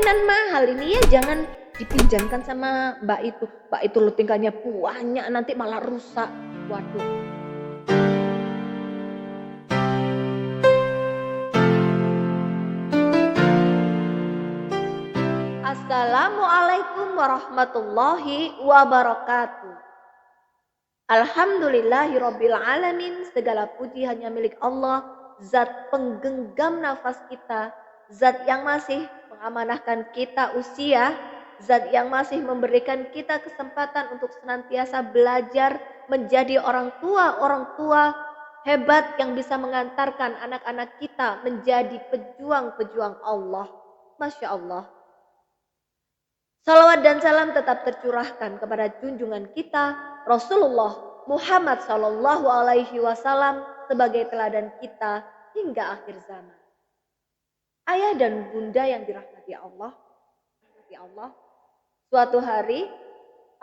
mainan mahal ini ya jangan dipinjamkan sama mbak itu. Mbak itu lo tingkahnya banyak nanti malah rusak. Waduh. Assalamualaikum warahmatullahi wabarakatuh. Alhamdulillahirabbil alamin. Segala puji hanya milik Allah, zat penggenggam nafas kita, zat yang masih mengamanahkan kita usia, zat yang masih memberikan kita kesempatan untuk senantiasa belajar menjadi orang tua hebat yang bisa mengantarkan anak-anak kita menjadi pejuang-pejuang Allah. Masya Allah. Salawat dan salam tetap tercurahkan kepada junjungan kita Rasulullah Muhammad Sallallahu Alaihi Wasallam sebagai teladan kita hingga akhir zaman. Ayah dan bunda yang dirahmati Allah, suatu hari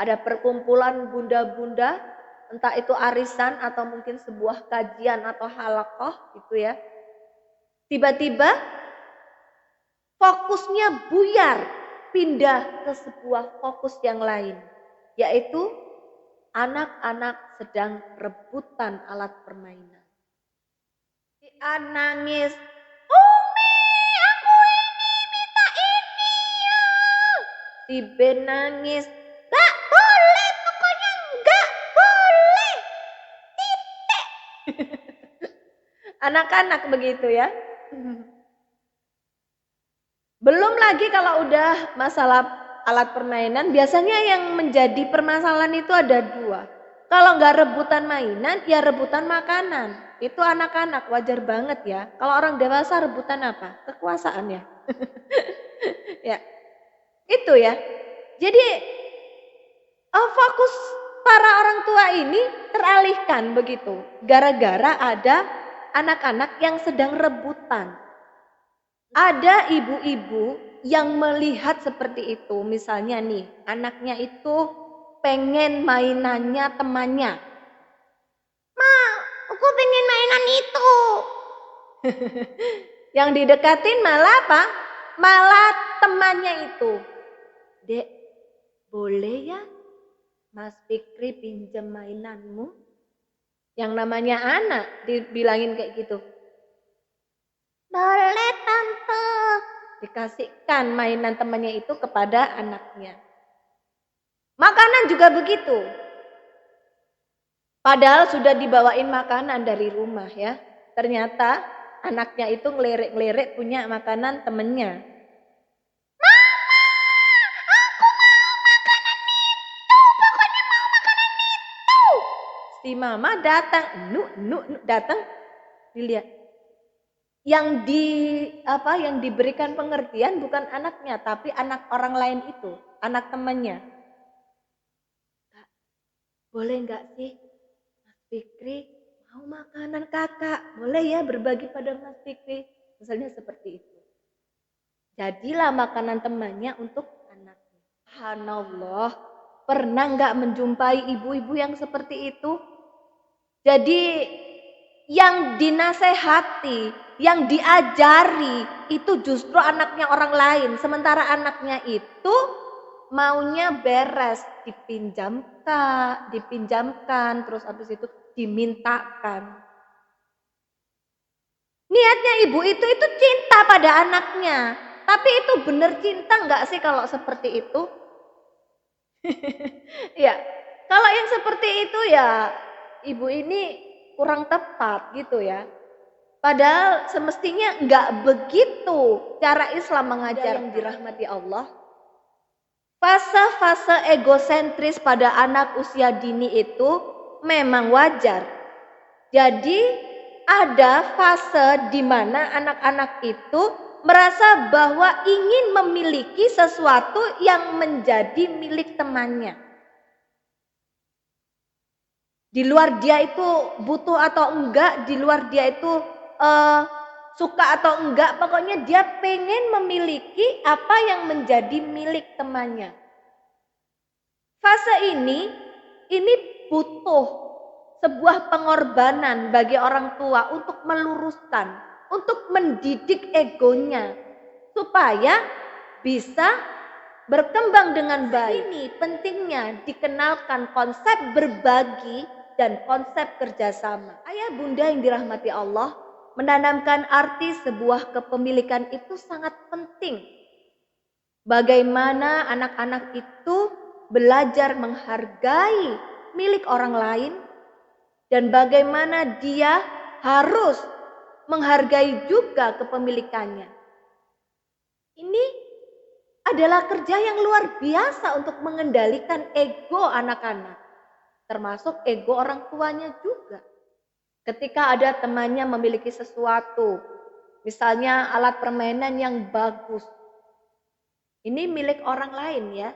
ada perkumpulan bunda-bunda, entah itu arisan atau mungkin sebuah kajian atau halaqah gitu ya. Tiba-tiba fokusnya buyar, pindah ke sebuah fokus yang lain, yaitu anak-anak sedang rebutan alat permainan. Si A nangis, "Umi, aku ini minta ini ya." Si B nangis, "Gak boleh, pokoknya gak boleh. Titik." Anak-anak begitu ya. Belum lagi kalau udah masalah alat permainan, biasanya yang menjadi permasalahan itu ada dua. Kalau nggak rebutan mainan, ya rebutan makanan. Itu anak-anak wajar banget ya. Kalau orang dewasa rebutan apa? Kekuasaan ya. Ya, itu ya. Jadi fokus para orang tua ini teralihkan begitu. Gara-gara ada anak-anak yang sedang rebutan. Ada ibu-ibu yang melihat seperti itu, misalnya nih, anaknya itu pengen mainannya temannya. "Ma, aku pengen mainan itu." Yang didekatin malah apa? Malah temannya itu. "Dek, boleh ya Mas Fikri pinjam mainanmu?" Yang namanya anak dibilangin kayak gitu. "Boleh tante." Dikasihkan mainan temannya itu kepada anaknya. Makanan juga begitu. Padahal sudah dibawain makanan dari rumah ya. Ternyata anaknya itu ngelirik-ngelirik punya makanan temennya. "Mama, aku mau makanan itu. Pokoknya mau makanan itu." Si mama datang, datang dilihat. Yang diberikan pengertian bukan anaknya, tapi anak orang lain itu, anak temannya. "Kak, boleh nggak sih Mas Fikri mau makanan kakak? Boleh ya berbagi pada Mas Fikri?" Misalnya seperti itu. Jadilah makanan temannya untuk anaknya. Subhanallah, pernah nggak menjumpai ibu-ibu yang seperti itu? Jadi yang dinasehati, yang diajari itu justru anaknya orang lain. Sementara anaknya itu maunya beres, dipinjamkan, terus habis itu dimintakan. Niatnya ibu itu cinta pada anaknya. Tapi itu benar cinta nggak sih kalau seperti itu? Ya, kalau yang seperti itu ya ibu ini kurang tepat gitu ya. Padahal semestinya nggak begitu cara Islam mengajar yang dirahmati Allah. Fase-fase egosentris pada anak usia dini itu memang wajar. Jadi ada fase di mana anak-anak itu merasa bahwa ingin memiliki sesuatu yang menjadi milik temannya. Di luar dia itu butuh atau enggak, di luar dia itu suka atau enggak, pokoknya dia pengen memiliki apa yang menjadi milik temannya. Fase ini butuh sebuah pengorbanan bagi orang tua untuk meluruskan, untuk mendidik egonya supaya bisa berkembang dengan baik. Ini pentingnya dikenalkan konsep berbagi dan konsep kerjasama. Ayah bunda yang dirahmati Allah, menanamkan arti sebuah kepemilikan itu sangat penting. Bagaimana anak-anak itu belajar menghargai milik orang lain dan bagaimana dia harus menghargai juga kepemilikannya. Ini adalah kerja yang luar biasa untuk mengendalikan ego anak-anak, termasuk ego orang tuanya juga. Ketika ada temannya memiliki sesuatu, misalnya alat permainan yang bagus, ini milik orang lain ya,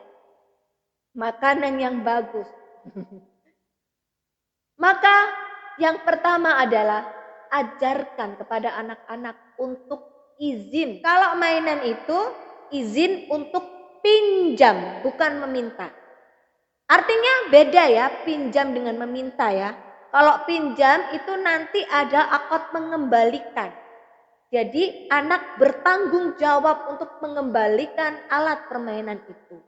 makanan yang bagus. Maka yang pertama adalah ajarkan kepada anak-anak untuk izin. Kalau mainan itu izin untuk pinjam, bukan meminta. Artinya beda ya, pinjam dengan meminta ya. Kalau pinjam itu nanti ada akad mengembalikan. Jadi anak bertanggung jawab untuk mengembalikan alat permainan itu.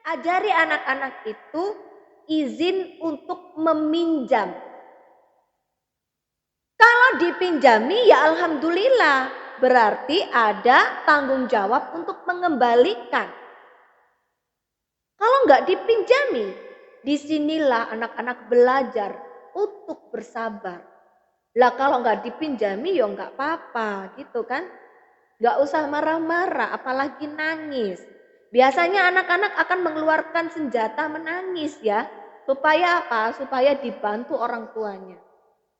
Ajari anak-anak itu izin untuk meminjam. Kalau dipinjami ya alhamdulillah, berarti ada tanggung jawab untuk mengembalikan. Kalau nggak dipinjami, disinilah anak-anak belajar untuk bersabar. Lah kalau nggak dipinjami ya nggak apa-apa gitu kan. Nggak usah marah-marah apalagi nangis. Biasanya anak-anak akan mengeluarkan senjata menangis ya. Supaya apa? Supaya dibantu orang tuanya.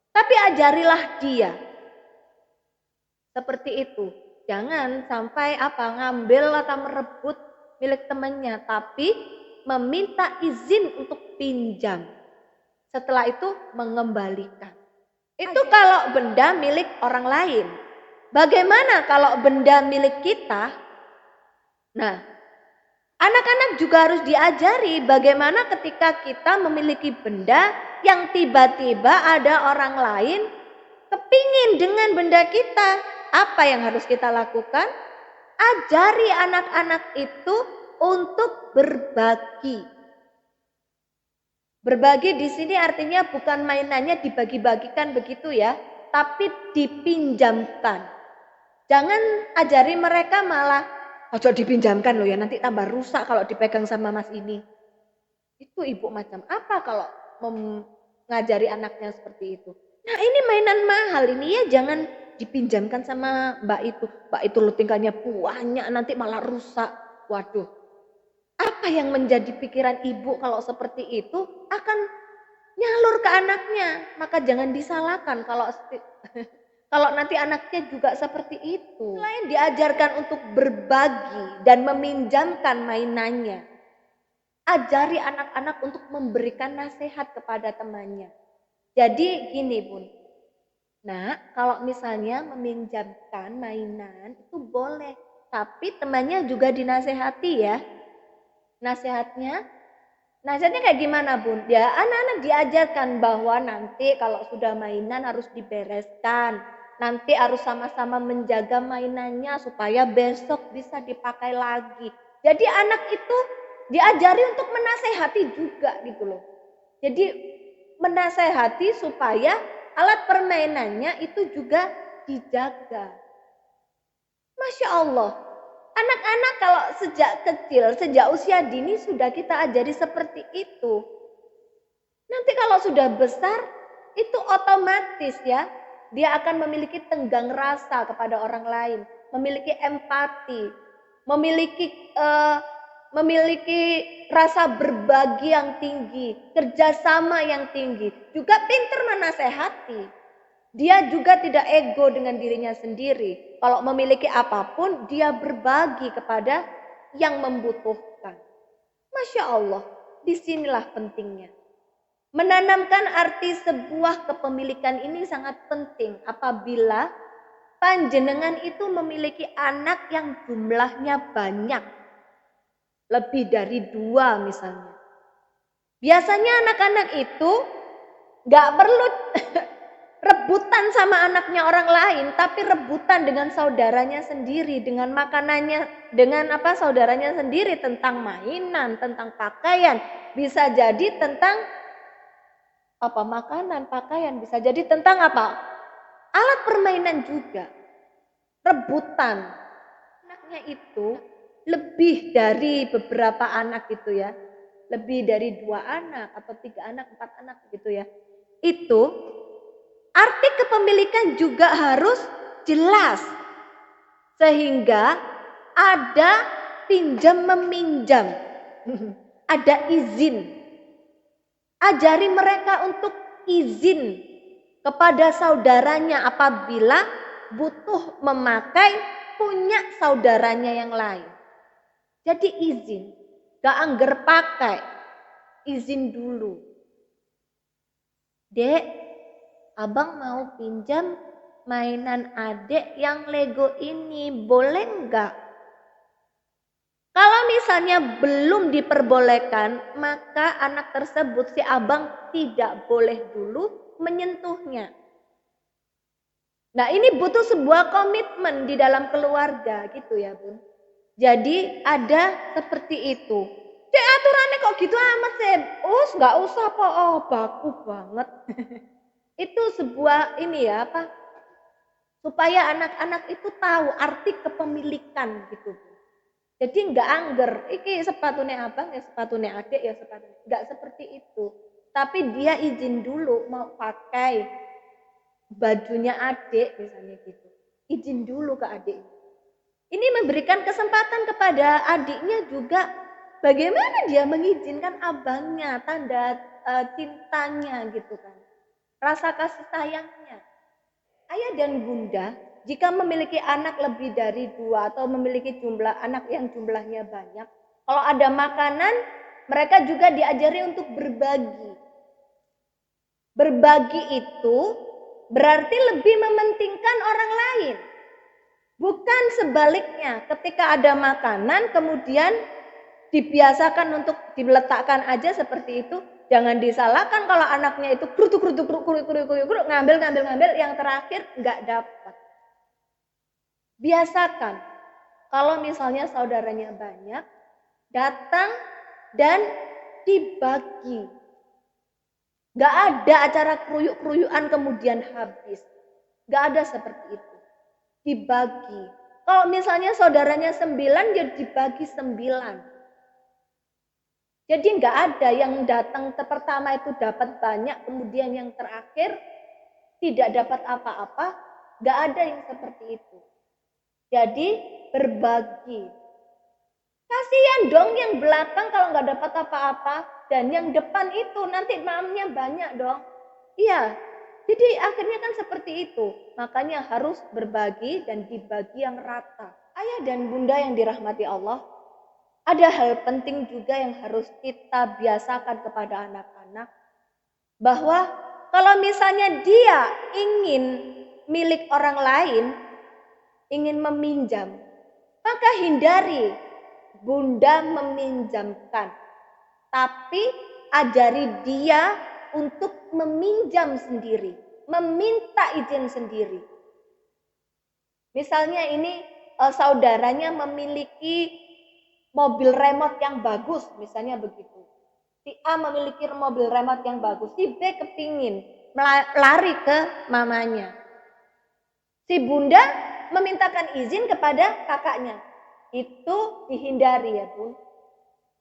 Tapi ajarilah dia. Seperti itu. Jangan sampai ngambil atau merebut milik temannya. Tapi meminta izin untuk pinjam. Setelah itu mengembalikan. Itu kalau benda milik orang lain. Bagaimana kalau benda milik kita? Nah, anak-anak juga harus diajari bagaimana ketika kita memiliki benda yang tiba-tiba ada orang lain kepingin dengan benda kita. Apa yang harus kita lakukan? Ajari anak-anak itu untuk berbagi. Berbagi di sini artinya bukan mainannya dibagi-bagikan begitu ya, tapi dipinjamkan. Jangan ajari mereka malah ojo dipinjamkan loh ya, nanti tambah rusak kalau dipegang sama mas ini. Itu ibu macam apa kalau mengajari anaknya seperti itu? Nah ini mainan mahal ini ya, jangan dipinjamkan sama mbak itu. Mbak itu lo tingkahnya banyak nanti malah rusak. Waduh, apa yang menjadi pikiran ibu kalau seperti itu akan nyalur ke anaknya. Maka jangan disalahkan kalau kalau nanti anaknya juga seperti itu. Selain diajarkan untuk berbagi dan meminjamkan mainannya, ajari anak-anak untuk memberikan nasihat kepada temannya. Jadi gini bun, nah kalau misalnya meminjamkan mainan itu boleh, tapi temannya juga dinasehati ya. Nasihatnya kayak gimana bun? Ya anak-anak diajarkan bahwa nanti kalau sudah mainan harus dibereskan. Nanti harus sama-sama menjaga mainannya supaya besok bisa dipakai lagi. Jadi anak itu diajari untuk menasehati juga gitu loh. Jadi menasehati supaya alat permainannya itu juga dijaga. Masya Allah. Anak-anak kalau sejak kecil, sejak usia dini sudah kita ajari seperti itu. Nanti kalau sudah besar itu otomatis ya. Dia akan memiliki tenggang rasa kepada orang lain, memiliki empati, memiliki rasa berbagi yang tinggi, kerjasama yang tinggi, juga pintar menasehati. Dia juga tidak ego dengan dirinya sendiri. Kalau memiliki apapun, dia berbagi kepada yang membutuhkan. Masya Allah, disinilah pentingnya. Menanamkan arti sebuah kepemilikan ini sangat penting apabila panjenengan itu memiliki anak yang jumlahnya banyak. Lebih dari 2 misalnya. Biasanya anak-anak itu gak perlu Rebutan sama anaknya orang lain, tapi rebutan dengan saudaranya sendiri, dengan makanannya, dengan saudaranya sendiri, tentang mainan, tentang pakaian, bisa jadi tentang makanan, pakaian, bisa jadi tentang alat permainan juga. Rebutan. Anaknya itu lebih dari beberapa anak gitu ya. Lebih dari 2 anak atau 3 anak, 4 anak gitu ya. Itu arti kepemilikan juga harus jelas. Sehingga ada pinjam meminjam. Ada izin. Ajari mereka untuk izin kepada saudaranya apabila butuh memakai punya saudaranya yang lain. Jadi izin, gak angger pakai, izin dulu. Dek, abang mau pinjam mainan adek yang Lego ini, boleh enggak? Kalau misalnya belum diperbolehkan, maka anak tersebut si abang tidak boleh dulu menyentuhnya. Nah, ini butuh sebuah komitmen di dalam keluarga gitu ya, Bun. Jadi ada seperti itu. Cek aturannya kok gitu amat sih? Nggak usah kok. Oh, baku banget. Itu sebuah ini ya supaya anak-anak itu tahu arti kepemilikan gitu. Jadi nggak angger, iki sepatunya abang ya sepatunya adik ya sepatunya. Nggak seperti itu. Tapi dia izin dulu mau pakai bajunya adik misalnya gitu. Izin dulu ke adik. Ini memberikan kesempatan kepada adiknya juga bagaimana dia mengizinkan abangnya, tanda cintanya gitu kan. Rasa kasih sayangnya. Ayah dan bunda jika memiliki anak lebih dari 2 atau memiliki jumlah anak yang jumlahnya banyak, kalau ada makanan mereka juga diajari untuk berbagi. Berbagi itu berarti lebih mementingkan orang lain. Bukan sebaliknya, ketika ada makanan kemudian dibiasakan untuk diletakkan aja seperti itu. Jangan disalahkan kalau anaknya itu krutuk ngambil yang terakhir nggak dapat. Biasakan kalau misalnya saudaranya banyak, datang dan dibagi. Nggak ada acara keruyuk-keruyukan kemudian habis. Nggak ada seperti itu. Dibagi. Kalau misalnya saudaranya 9, ya dibagi 9. Jadi nggak ada yang datang pertama itu dapat banyak, kemudian yang terakhir tidak dapat apa-apa. Nggak ada yang seperti itu. Jadi berbagi. Kasihan dong yang belakang kalau nggak dapat apa-apa. Dan yang depan itu nanti mamnya banyak dong. Iya, jadi akhirnya kan seperti itu. Makanya harus berbagi dan dibagi yang rata. Ayah dan bunda yang dirahmati Allah, ada hal penting juga yang harus kita biasakan kepada anak-anak. Bahwa kalau misalnya dia ingin milik orang lain, ingin meminjam, maka hindari bunda meminjamkan. Tapi ajari dia untuk meminjam sendiri, meminta izin sendiri. Misalnya ini saudaranya memiliki mobil remote yang bagus, misalnya begitu. Si A memiliki mobil remote yang bagus, si B kepingin lari ke mamanya. Si bunda memintakan izin kepada kakaknya. Itu dihindari ya Bun.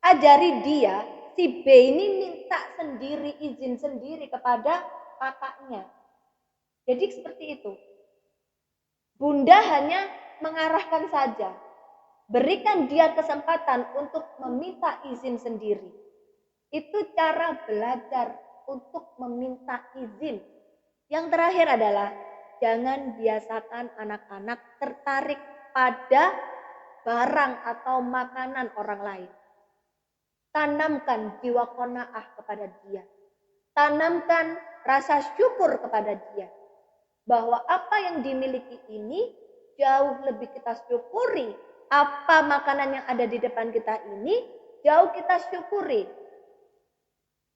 Ajari dia, si B ini minta sendiri, izin sendiri kepada kakaknya. Jadi seperti itu. Bunda hanya mengarahkan saja. Berikan dia kesempatan untuk meminta izin sendiri. Itu cara belajar untuk meminta izin. Yang terakhir adalah jangan biasakan anak-anak tertarik pada barang atau makanan orang lain. Tanamkan jiwa qanaah kepada dia. Tanamkan rasa syukur kepada dia. Bahwa apa yang dimiliki ini jauh lebih kita syukuri. Apa makanan yang ada di depan kita ini jauh kita syukuri.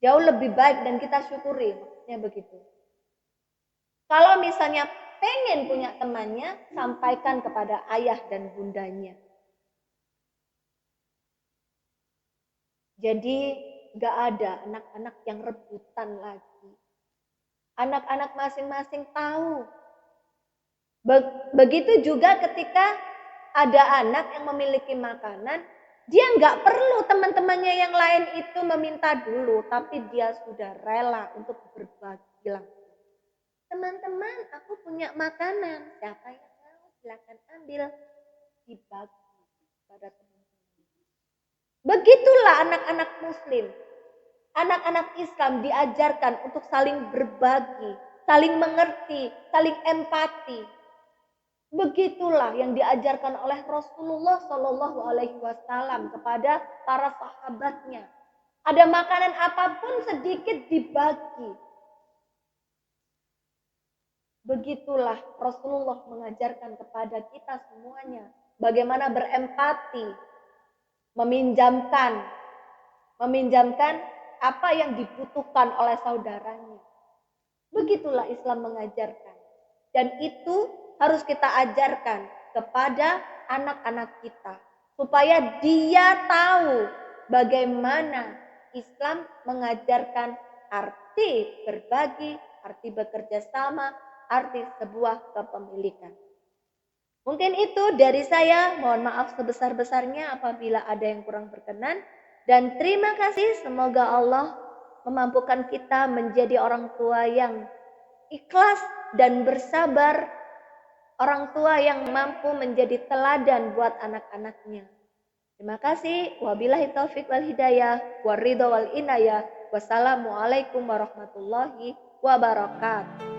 Jauh lebih baik dan kita syukuri. Maksudnya begitu. Kalau misalnya pengen punya temannya, sampaikan kepada ayah dan bundanya. Jadi gak ada anak-anak yang rebutan lagi. Anak-anak masing-masing tahu. Begitu juga ketika ada anak yang memiliki makanan, dia nggak perlu teman-temannya yang lain itu meminta dulu, tapi dia sudah rela untuk berbagi langsung. Teman-teman, aku punya makanan. Siapa yang mau? Silakan ambil. Dibagi pada teman-teman. Begitulah anak-anak Muslim. Anak-anak Islam diajarkan untuk saling berbagi, saling mengerti, saling empati. Begitulah yang diajarkan oleh Rasulullah Shallallahu Alaihi Wasallam kepada para sahabatnya. Ada makanan apapun sedikit dibagi. Begitulah Rasulullah mengajarkan kepada kita semuanya bagaimana berempati, meminjamkan apa yang dibutuhkan oleh saudaranya. Begitulah Islam mengajarkan. Dan itu harus kita ajarkan kepada anak-anak kita. Supaya dia tahu bagaimana Islam mengajarkan arti berbagi, arti bekerja sama, arti sebuah kepemilikan. Mungkin itu dari saya. Mohon maaf sebesar-besarnya apabila ada yang kurang berkenan. Dan terima kasih, semoga Allah memampukan kita menjadi orang tua yang ikhlas dan bersabar, orang tua yang mampu menjadi teladan buat anak-anaknya. Terima kasih. Wabillahi taufiq wal hidayah, waridho wal inayah. Wassalamualaikum warahmatullahi wabarakatuh.